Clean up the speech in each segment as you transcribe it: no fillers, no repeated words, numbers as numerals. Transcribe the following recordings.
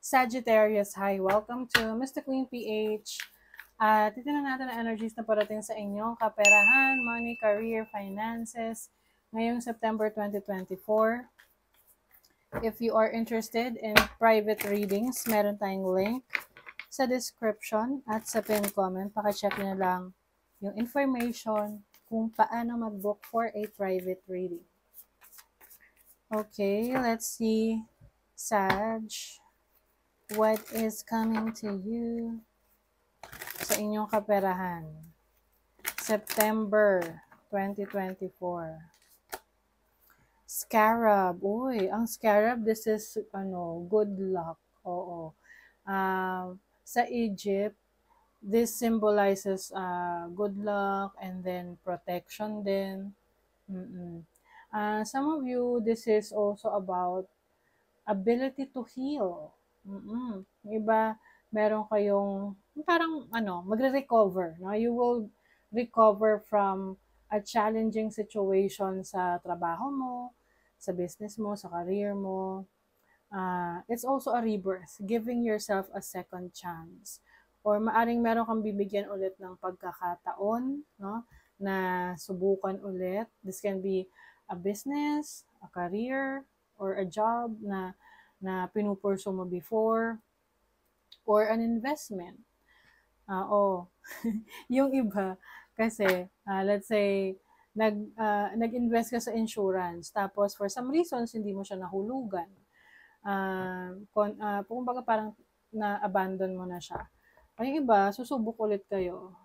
Sagittarius, hi! Welcome to Mr. Queen PH. Titignan natin ang energies na parating sa inyong kaperahan, money, career, finances ngayong September 2024. If you are interested in private readings, meron tayong link sa description at sa pin comment. Pakicheck nyo lang yung information kung paano mag-book for a private reading. Okay, let's see. Sag, what is coming to you sa inyong kaperahan? September 2024. Scarab. Uy, ang scarab, this is, good luck. Oo. Sa Egypt, this symbolizes good luck and then protection din. Some of you, this is also about ability to heal. Yung iba, meron kayong parang magre-recover. No? You will recover from a challenging situation sa trabaho mo, sa business mo, sa career mo. It's also a rebirth, giving yourself a second chance. Or maaring meron kang bibigyan ulit ng pagkakataon, no? Na subukan ulit. This can be a business, a career, or a job na pinupurso mo before, or an investment. Yung iba, kasi, let's say, nag-invest ka sa insurance, tapos for some reasons, hindi mo siya nahulugan. Kumbaga parang na-abandon mo na siya. Yung iba, susubok ulit kayo.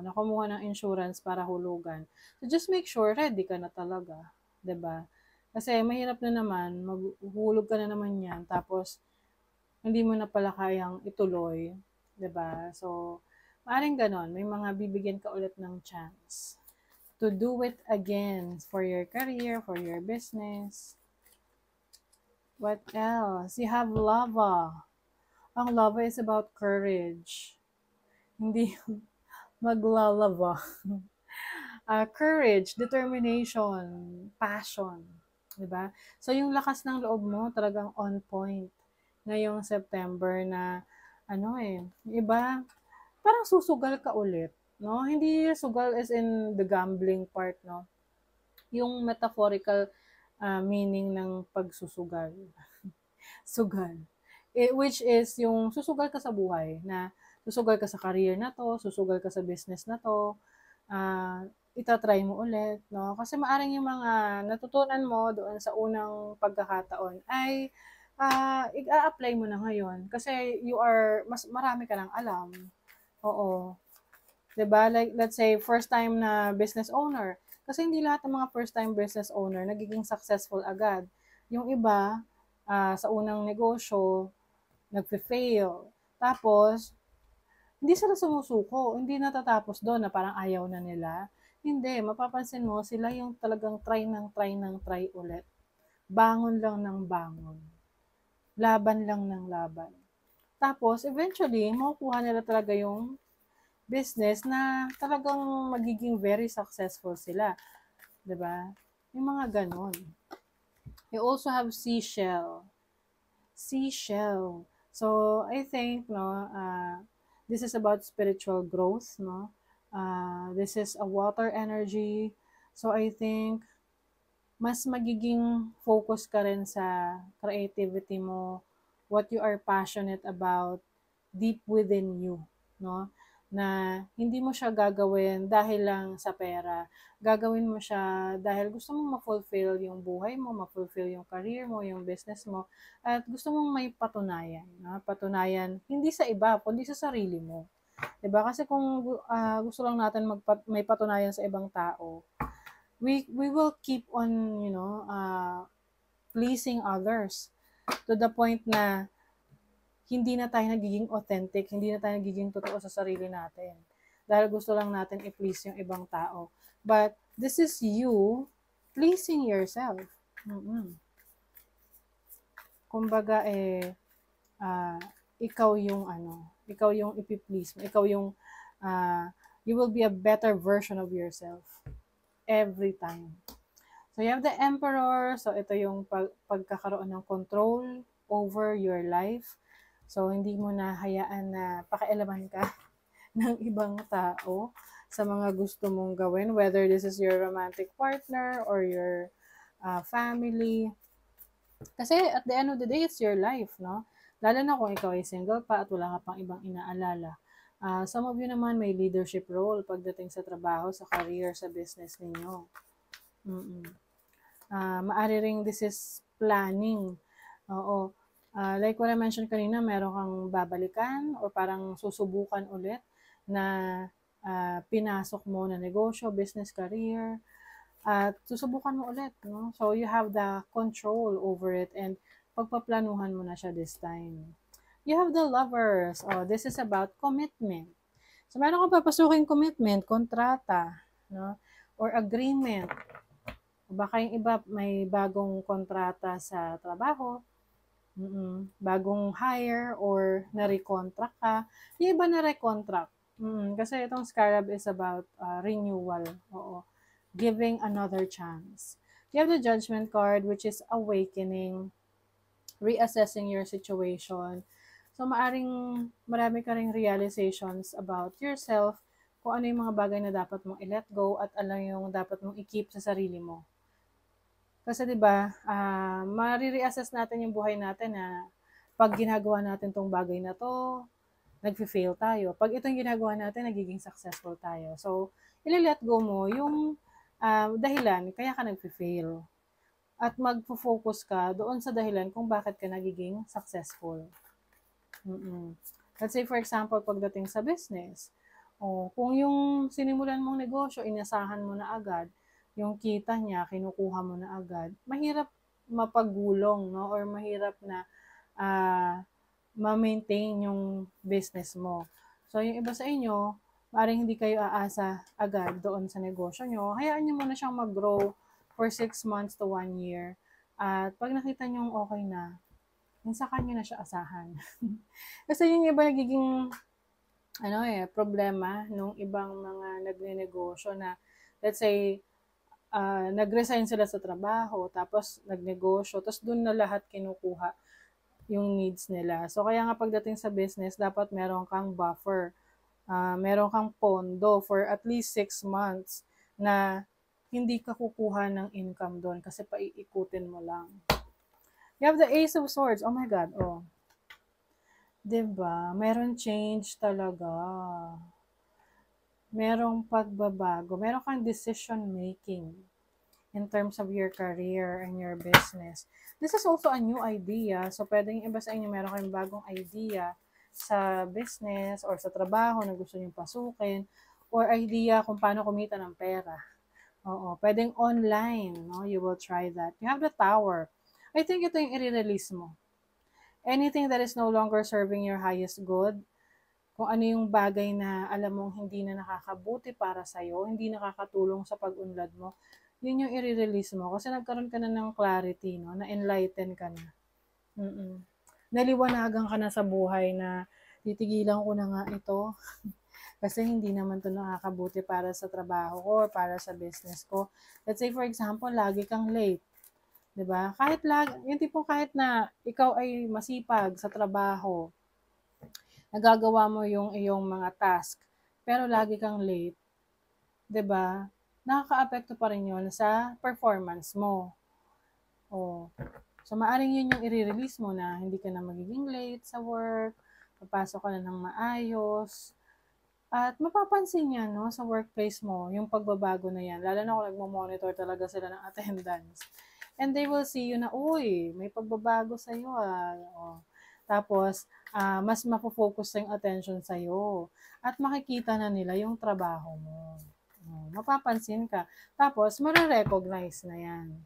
Na kumuha ng insurance para hulugan. So just make sure ready ka na talaga, 'di ba? Kasi mahirap na naman, maghuhulog ka na naman 'yan, tapos hindi mo na pala kayang ituloy, 'di ba? So maaring ganon, may mga bibigyan ka ulit ng chance to do it again for your career, for your business. What else? You have lava. Ang lava is about courage. Hindi maglalaba. Courage, determination, passion. Diba? So, yung lakas ng loob mo talagang on point ngayong September na iba, parang susugal ka ulit. No? Hindi sugal as in the gambling part, no? Yung metaphorical meaning ng pagsusugal. Sugal. Which is yung susugal ka sa buhay, na susugal ka sa career na to, susugal ka sa business na to, itatry mo ulit, no? Kasi maaring yung mga natutunan mo doon sa unang pagkakataon ay i-apply mo na ngayon kasi mas marami ka nang alam. Oo. 'Di ba? Like, let's say, first time na business owner. Kasi hindi lahat ng mga first time business owner nagiging successful agad. Yung iba, sa unang negosyo, nagfe-fail. Tapos, hindi sila sumusuko. Hindi natatapos doon na parang ayaw na nila. Hindi. Mapapansin mo, sila yung talagang try ulit. Bangon lang ng bangon. Laban lang ng laban. Tapos, eventually, makukuha nila talaga yung business na talagang magiging very successful sila. 'Di ba? Yung mga ganon. You also have seashell. So, I think, this is about spiritual growth, no? This is a water energy. So, I think, mas magiging focus ka rin sa creativity mo, what you are passionate about, deep within you, no? Na hindi mo siya gagawin dahil lang sa pera. Gagawin mo siya dahil gusto mong ma-fulfill yung buhay mo, ma-fulfill yung career mo, yung business mo, at gusto mong may patunayan. No? Patunayan, hindi sa iba, kundi sa sarili mo. Diba? Kasi kung gusto lang natin may patunayan sa ibang tao, we will keep on, pleasing others to the point na hindi na tayo nagiging authentic, hindi na tayo nagiging totoo sa sarili natin. Dahil gusto lang natin i-please yung ibang tao. But this is you pleasing yourself. Kumbaga ikaw yung ipi-please mo. Ikaw yung, you will be a better version of yourself every time. So you have the Emperor. So ito yung pagkakaroon ng control over your life. So, hindi mo na hayaan na pakialaman ka ng ibang tao sa mga gusto mong gawin, whether this is your romantic partner or your family. Kasi at the end of the day, it's your life, no? Lalo na kung ikaw ay single pa at wala ka pang ibang inaalala. Some of you naman may leadership role pagdating sa trabaho, sa career, sa business ninyo. Mm-mm. Maari ring this is planning. Oo. Like what I mentioned kanina, meron kang babalikan or parang susubukan ulit na pinasok mo na negosyo, business, career, at susubukan mo ulit, no? So, you have the control over it and pagpaplanuhan mo na siya this time. You have the lovers. Oh, this is about commitment. So, meron kang papasukin commitment, kontrata, no? Or agreement. Baka yung iba may bagong kontrata sa trabaho, bagong hire or na-recontract ka. Yung iba na-recontract. Kasi itong Scarab is about renewal. Oo. Giving another chance. You have the Judgment card, which is awakening, reassessing your situation. So, marami ka ring realizations about yourself, kung ano yung mga bagay na dapat mong i-let go at ano yung dapat mong i-keep sa sarili mo. Kasi 'di ba, mare-reassess natin yung buhay natin na 'pag ginagawa natin 'tong bagay na 'to, nagfe-fail tayo. 'Pag itong ginagawa natin, nagiging successful tayo. So, ile-let go mo yung dahilan kaya ka nagfe-fail at magfo-focus ka doon sa dahilan kung bakit ka nagiging successful. Let's say for example, pagdating sa business, kung yung sinimulan mong negosyo, inasahan mo na agad, yung kita niya, kinukuha mo na agad, mahirap mapagulong, no? Or mahirap na ma-maintain yung business mo. So, yung iba sa inyo, maaaring hindi kayo aasa agad doon sa negosyo nyo. Hayaan nyo muna siyang mag-grow for 6 months to 1 year. At pag nakita nyo okay na, yung sa kanya na siya asahan. Kasi yung iba nagiging problema nung ibang mga nagne-negosyo na, let's say, nag-resign sila sa trabaho, tapos nagnegosyo, tapos dun na lahat kinukuha yung needs nila. So, kaya nga pagdating sa business, dapat meron kang buffer. Meron kang pondo for at least 6 months na hindi ka kukuha ng income doon kasi paiikutin mo lang. You have the Ace of Swords. Oh my God, oh. 'Di ba? Meron change talaga. Merong pagbabago. Meron kang decision making in terms of your career and your business. This is also a new idea. So, pwedeng iba sa inyo meron kayong bagong idea sa business or sa trabaho na gusto nyo pasukin or idea kung paano kumita ng pera. Oo, pwedeng online, no? You will try that. You have the Tower. I think ito yung i-release mo. Anything that is no longer serving your highest good, kung ano yung bagay na alam mong hindi na nakakabuti para sa'yo, hindi nakakatulong sa pag-unlad mo, yun yung i-release mo. Kasi nagkaroon ka na ng clarity, no? Na-enlighten ka na. Naliwanagan ka na sa buhay na titigilan ko na nga ito. Kasi hindi naman to nakakabuti para sa trabaho ko or para sa business ko. Let's say for example, lagi kang late. 'Di ba? Yung tipong kahit na ikaw ay masipag sa trabaho, nagagawa mo yung iyong mga task, pero lagi kang late, 'di ba? Nakakaapekto pa rin 'yon sa performance mo. So maaring yun yung i-release mo na hindi ka na magiging late sa work, papasok ka na ng maayos, at mapapansin niya, no, sa workplace mo, yung pagbabago na yan. Lalo na kung nagmo-monitor talaga sila ng attendance. And they will see you na, uy, may pagbabago sa'yo Tapos, mas mapofocus yung attention sa'yo. At makikita na nila yung trabaho mo. Mapapansin ka. Tapos, marirecognize na yan.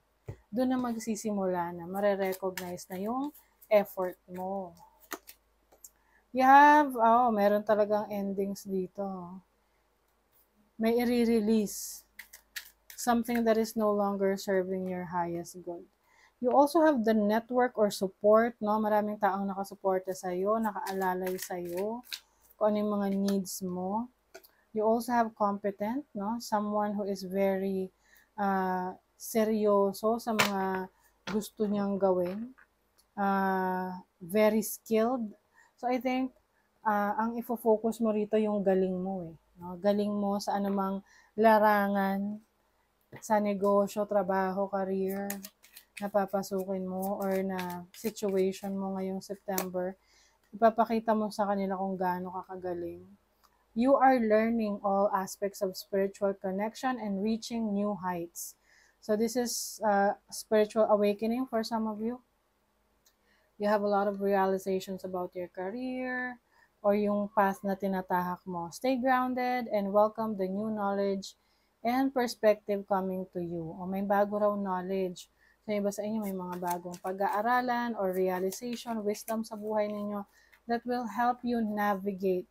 Doon na magsisimula na, marirecognize na yung effort mo. You have, meron talagang endings dito. May i-release. Something that is no longer serving your highest good. You also have the network or support, no? Maraming taong nakasuporta sa'yo, nakaalalay sa'yo, kung ano yung mga needs mo. You also have competent, no? Someone who is very seryoso sa mga gusto niyang gawin. Very skilled. So I think, ang ifo-focus mo rito yung galing mo eh. No? Galing mo sa anumang larangan, sa negosyo, trabaho, career, na papasukin mo or na situation mo ngayong September. Ipapakita mo sa kanila kung gaano ka kagaling. You are learning all aspects of spiritual connection and reaching new heights. So this is spiritual awakening for some of you. You have a lot of realizations about your career or yung path na tinatahak mo. Stay grounded and welcome the new knowledge and perspective coming to you. O may bago raw knowledge. So iba sa inyo may mga bagong pag-aaralan or realization, wisdom sa buhay ninyo that will help you navigate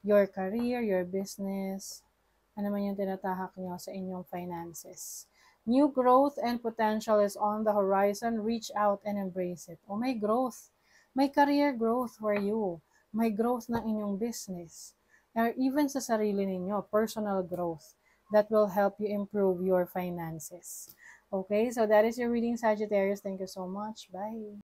your career, your business, ano man yung tinatahak nyo sa inyong finances. New growth and potential is on the horizon. Reach out and embrace it. O may growth. May career growth for you. May growth ng inyong business. Or even sa sarili ninyo, personal growth that will help you improve your finances. Okay, so that is your reading, Sagittarius. Thank you so much. Bye.